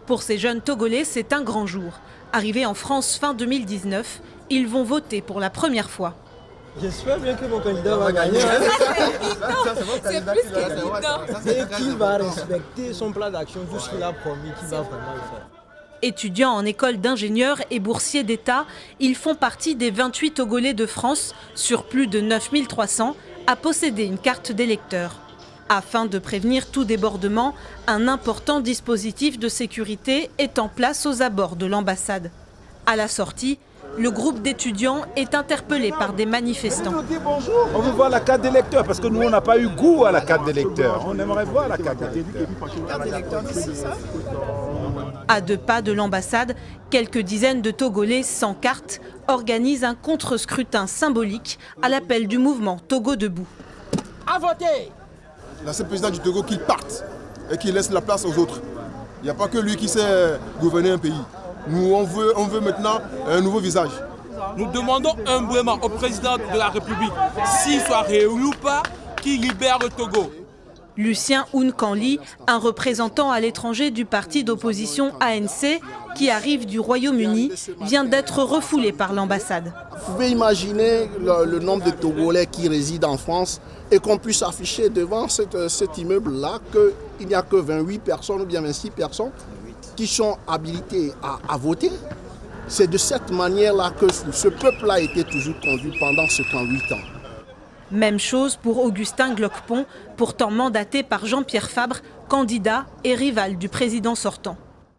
Pour ces jeunes Togolais, c'est un grand jour. Arrivés en France fin 2019, ils vont voter pour la première fois. J'espère bien que mon candidat va gagner. C'est plus qu'évident. Et qu'il va respecter son plan d'action, tout ce qu'il a promis, qu'il va vraiment le faire. Étudiants en école d'ingénieurs et boursiers d'État, ils font partie des 28 Togolais de France, sur plus de 9300, à posséder une carte d'électeur. Afin de prévenir tout débordement, un important dispositif de sécurité est en place aux abords de l'ambassade. À la sortie, le groupe d'étudiants est interpellé par des manifestants. On veut voir la carte d'électeur parce que nous, on n'a pas eu goût à la carte d'électeur. On aimerait voir la carte d'électeur. À 2 pas de l'ambassade, quelques dizaines de Togolais sans carte organisent un contre-scrutin symbolique à l'appel du mouvement Togo Debout. À voter! L'ancien président du Togo qu'il parte et qu'il laisse la place aux autres. Il n'y a pas que lui qui sait gouverner un pays. Nous, on veut maintenant un nouveau visage. Nous demandons humblement au président de la République, s'il soit réélu ou pas, qu'il libère le Togo. Lucien Ounkanli, un représentant à l'étranger du parti d'opposition ANC, qui arrive du Royaume-Uni, vient d'être refoulé par l'ambassade. Vous pouvez imaginer le nombre de Togolais qui résident en France et qu'on puisse afficher devant cet immeuble-là qu'il n'y a que 28 personnes ou bien 26 personnes qui sont habilitées à voter. C'est de cette manière-là que ce peuple-là a été toujours conduit pendant ce 38 ans. Même chose pour Augustin Glockpont, pourtant mandaté par Jean-Pierre Fabre, candidat et rival du président sortant.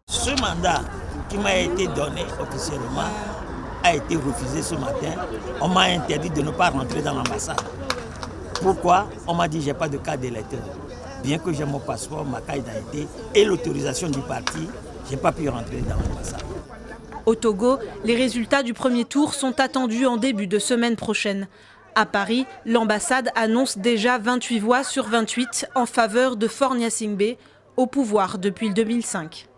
Ce mandat qui m'a été donné officiellement a été refusé ce matin. On m'a interdit de ne pas rentrer dans l'ambassade. Pourquoi? On m'a dit que je n'ai pas de carte d'électeur. Bien que j'ai mon passeport, ma carte d'identité et l'autorisation du parti, je n'ai pas pu rentrer dans l'ambassade. Au Togo, les résultats du premier tour sont attendus en début de semaine prochaine. À Paris, l'ambassade annonce déjà 28 voix sur 28 en faveur de Faure Gnassingbé, au pouvoir depuis 2005.